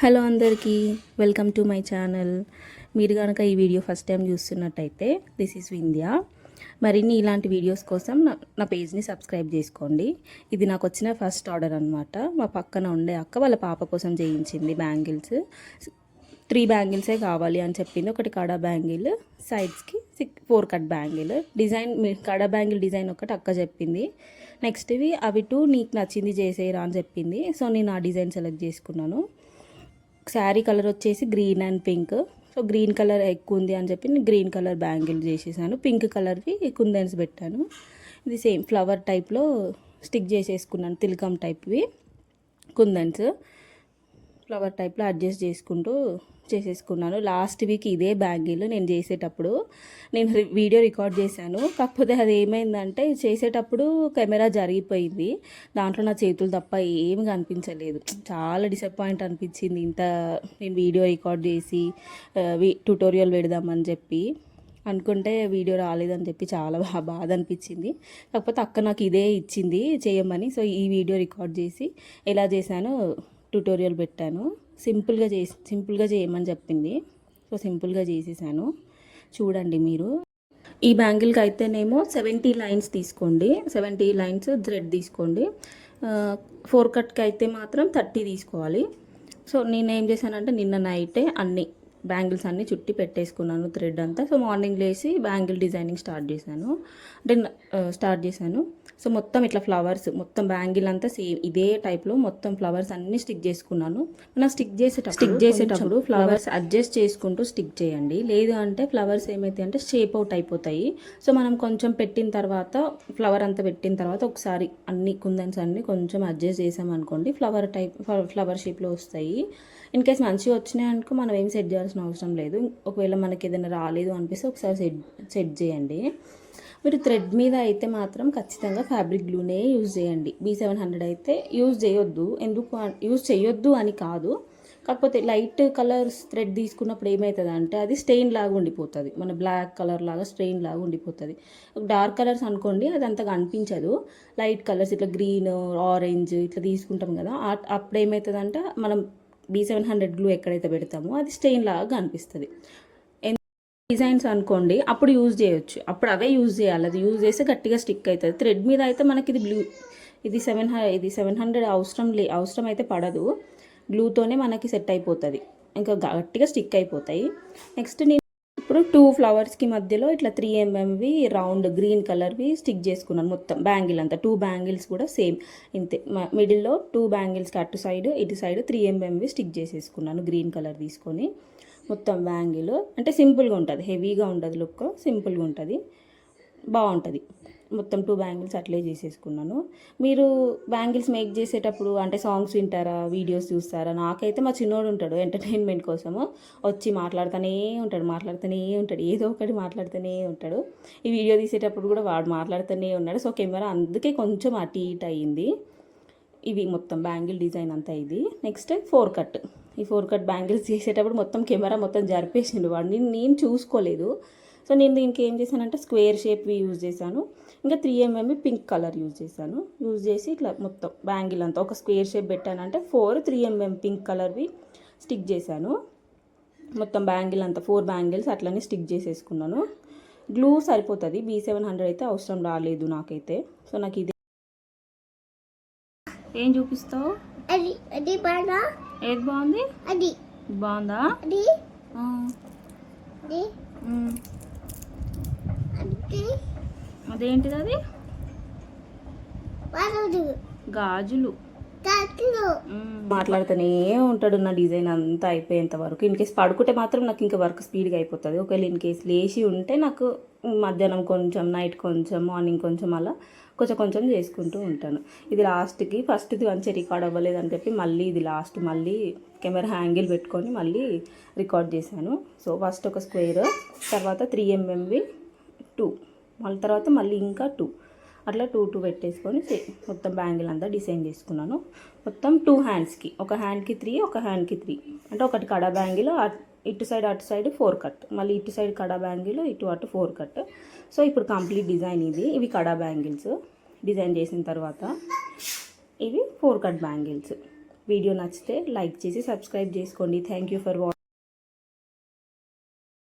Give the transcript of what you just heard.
Hello అందరికీ, welcome to my channel. మీరు కనుక ఈ వీడియో ఫస్ట్ టైం చూస్తున్నట్టయితే దిస్ ఈజ్ వింధ్య. మరిన్ని ఇలాంటి వీడియోస్ కోసం నా పేజ్ని సబ్స్క్రైబ్ చేసుకోండి. ఇది నాకు వచ్చిన ఫస్ట్ ఆర్డర్ అనమాట. మా పక్కన ఉండే అక్క వాళ్ళ పాప కోసం చేయించింది బ్యాంగిల్స్. 3 బ్యాంగిల్సే కావాలి అని చెప్పింది. ఒకటి కడా బ్యాంగిల్, సైడ్స్కి 4 కట్ బ్యాంగిల్. డిజైన్ కడా బ్యాంగిల్ డిజైన్ ఒకటి అక్క చెప్పింది. నెక్స్ట్ అవి 2 నీకు నచ్చింది చేసేయరా అని చెప్పింది. సో నేను ఆ డిజైన్ సెలెక్ట్ చేసుకున్నాను. శారీ కలర్ వచ్చేసి green and pink. So green colour ఎక్కువ ఉంది అని చెప్పి నేను గ్రీన్ కలర్ బ్యాంగిల్ చేసేసాను. పింక్ కలర్వి కుందన్స్ పెట్టాను. ఇది సేమ్ ఫ్లవర్ టైప్లో స్టిక్ చేసేసుకున్నాను. తిలకం టైప్వి కుందన్స్ ఫ్లవర్ టైప్లో అడ్జస్ట్ చేసుకుంటూ చేసేసుకున్నాను. లాస్ట్ వీక్ ఇదే బ్యాంగిల్ నేను చేసేటప్పుడు నేను వీడియో రికార్డ్ చేశాను. కాకపోతే అది ఏమైందంటే చేసేటప్పుడు కెమెరా జరిగిపోయింది. దాంట్లో నా చేతులు తప్ప ఏమి కనిపించలేదు. చాలా డిసప్పాయింట్ అనిపించింది. ఇంత నేను వీడియో రికార్డ్ చేసి ట్యుటోరియల్ పెడదామని చెప్పి అనుకుంటే వీడియో రాలేదని చెప్పి చాలా బాధ అనిపించింది. కాకపోతే అక్క నాకు ఇదే ఇచ్చింది చేయమని. సో ఈ వీడియో రికార్డ్ చేసి ఎలా చేశానో ట్యుటోరియల్ పెట్టాను. సింపుల్గా చేయమని చెప్పింది. సో సింపుల్గా చేసేసాను. చూడండి మీరు. ఈ బ్యాంగిల్కి అయితేనేమో 70 లైన్స్ తీసుకోండి. 70 లైన్స్ థ్రెడ్ తీసుకోండి. 4 కట్కి అయితే మాత్రం 30 తీసుకోవాలి. సో నేను ఏం చేశానంటే నిన్న నైటే అన్ని బ్యాంగిల్స్ అన్నీ చుట్టి పెట్టేసుకున్నాను థ్రెడ్ అంతా. సో మార్నింగ్ లేచి బ్యాంగిల్ డిజైనింగ్ స్టార్ట్ చేశాను. సో మొత్తం ఇట్లా ఫ్లవర్స్ మొత్తం బ్యాంగిల్ అంతా సేమ్ ఇదే టైప్లో మొత్తం ఫ్లవర్స్ అన్నీ స్టిక్ చేసుకున్నాను. మనం స్టిక్ చేసేటప్పుడు ఫ్లవర్స్ అడ్జస్ట్ చేసుకుంటూ స్టిక్ చేయండి. లేదు అంటే ఫ్లవర్స్ ఏమైతాయి అంటే షేప్ అవుట్ అయిపోతాయి. సో మనం కొంచెం పెట్టిన తర్వాత ఫ్లవర్ అంతా పెట్టిన తర్వాత ఒకసారి అన్ని కుందన్స్ అన్ని కొంచెం అడ్జస్ట్ చేసామనుకోండి ఫ్లవర్ షేప్లో వస్తాయి. ఇన్ కేస్ మంచిగా వచ్చినాయి అనుకో మనం ఏం సెట్ చేయాల్సిన అవసరం లేదు. ఒకవేళ మనకి ఏదైనా రాలేదు అనిపిస్తే ఒకసారి సెట్ చేయండి. మీరు థ్రెడ్ మీద అయితే మాత్రం ఖచ్చితంగా ఫ్యాబ్రిక్ గ్లూనే యూజ్ చేయండి. B700 అయితే యూజ్ చేయొద్దు అని కాదు. కాకపోతే లైట్ కలర్స్ థ్రెడ్ తీసుకున్నప్పుడు ఏమవుతుంది అంటే అది స్టెయిన్ లాగా ఉండిపోతుంది. మన బ్లాక్ కలర్ లాగా స్టెయిన్ లాగా ఉండిపోతుంది. డార్క్ కలర్స్ అనుకోండి అది అంతగా అనిపించదు. లైట్ కలర్స్ ఇట్లా గ్రీన్, ఆరెంజ్ ఇట్లా తీసుకుంటాం కదా, అప్పుడు ఏమవుతుంది అంటే మనం B700 గ్లూ ఎక్కడైతే పెడతామో అది స్టెయిన్ లాగా అనిపిస్తుంది. డిజైన్స్ అనుకోండి అప్పుడు యూజ్ చేయొచ్చు. అప్పుడు అవే యూజ్ చేయాలి. అది యూజ్ చేస్తే గట్టిగా స్టిక్ అవుతుంది. థ్రెడ్ మీద అయితే మనకి ఇది 700 అవసరం అయితే పడదు. గ్లూతోనే మనకి సెట్ అయిపోతుంది. ఇంకా గట్టిగా స్టిక్ అయిపోతాయి. నెక్స్ట్ నేను ఇప్పుడు 2 ఫ్లవర్స్కి మధ్యలో ఇట్లా 3 mmవి రౌండ్ గ్రీన్ కలర్వి స్టిక్ చేసుకున్నాను. మొత్తం బ్యాంగిల్ అంతా 2 బ్యాంగిల్స్ కూడా సేమ్ ఇంతే. మిడిల్లో 2 బ్యాంగిల్స్కి అటు సైడ్ ఇటు సైడ్ 3 mmవి స్టిక్ చేసేసుకున్నాను. గ్రీన్ కలర్ తీసుకొని మొత్తం బ్యాంగిల్ అంటే సింపుల్గా ఉంటుంది, హెవీగా ఉండదు. లుక్ సింపుల్గా ఉంటుంది, బాగుంటుంది. మొత్తం 2 బ్యాంగిల్స్ అట్లే చేసేసుకున్నాను. మీరు బ్యాంగిల్స్ మేక్ చేసేటప్పుడు అంటే సాంగ్స్ వింటారా, వీడియోస్ చూస్తారా? నాకైతే మా చిన్నోడు ఉంటాడు ఎంటర్టైన్మెంట్ కోసము వచ్చి మాట్లాడుతూనే ఉంటాడు, ఏదో ఒకటి మాట్లాడుతూనే ఉంటాడు. ఈ వీడియో తీసేటప్పుడు కూడా వాడు మాట్లాడుతూనే ఉన్నాడు. సో కెమెరా అందుకే కొంచెం అటు ఇటు అయ్యింది. ఇవి మొత్తం బ్యాంగిల్ డిజైన్ అంతా ఇది. Next 4 cut. ఈ 4 కట్ బ్యాంగిల్స్ చేసేటప్పుడు మొత్తం కెమెరా మొత్తం జరిపేసిండు వాడు. నేను చూసుకోలేదు. సో నేను దీనికి ఏం చేశానంటే స్క్వేర్ షేప్వి యూజ్ చేశాను. ఇంకా 3 mm పింక్ కలర్ యూజ్ చేసి ఇట్లా మొత్తం బ్యాంగిల్ అంతా ఒక స్క్వేర్ షేప్ పెట్టానంటే 3 mm పింక్ కలర్వి స్టిక్ చేశాను. మొత్తం బ్యాంగిల్ అంతా 4 బ్యాంగిల్స్ అట్లనే స్టిక్ చేసేసుకున్నాను. గ్లూ సరిపోతుంది. B700 అయితే అవసరం రాలేదు నాకైతే. సో నాకు ఇది ఏం చూపిస్తావు? ఏది బాగుంది? అది బాగుందా? అదేంటిది? అది గాజులు. మాట్లాడుతూనే ఉంటాడు నా డిజైన్ అంతా అయిపోయేంత వరకు. ఇన్ కేస్ పడుకుంటే మాత్రం నాకు ఇంకా వర్క్ స్పీడ్గా అయిపోతుంది. ఒకవేళ ఇన్ కేస్ లేచి ఉంటే నాకు మధ్యాహ్నం కొంచెం, నైట్ కొంచెం, మార్నింగ్ కొంచెం అలా కొంచెం చేసుకుంటూ ఉంటాను. ఇది లాస్ట్కి ఫస్ట్ది మంచిగా రికార్డ్ అవ్వలేదు అని చెప్పి మళ్ళీ ఇది లాస్ట్ మళ్ళీ కెమెరా హ్యాంగిల్ పెట్టుకొని మళ్ళీ రికార్డ్ చేశాను. సో ఫస్ట్ ఒక స్క్వేర్, తర్వాత 3 mmవి 2, మళ్ళీ తర్వాత మళ్ళీ ఇంకా 2 అట్లా 2 పెట్టేసుకొని మొత్తం బ్యాంగిల్ అంతా డిజైన్ చేసుకున్నాను. మొత్తం 2 హ్యాండ్స్కి, ఒక హ్యాండ్కి 3, ఒక హ్యాండ్కి 3 అంటే ఒకటి కడా బ్యాంగిల్ ఇటు సైడ్ అటు సైడ్ 4 కట్, మళ్ళీ ఇటు సైడ్ కడా బ్యాంగిల్ ఇటు అటు 4 కట్. సో ఇప్పుడు కంప్లీట్ డిజైన్ ఇది. ఇవి కడా బ్యాంగిల్స్ డిజైన్ చేసిన తర్వాత ఇవి 4 కట్ బ్యాంగిల్స్. వీడియో నచ్చితే లైక్ చేసి సబ్స్క్రైబ్ చేసుకోండి. Thank you for watching.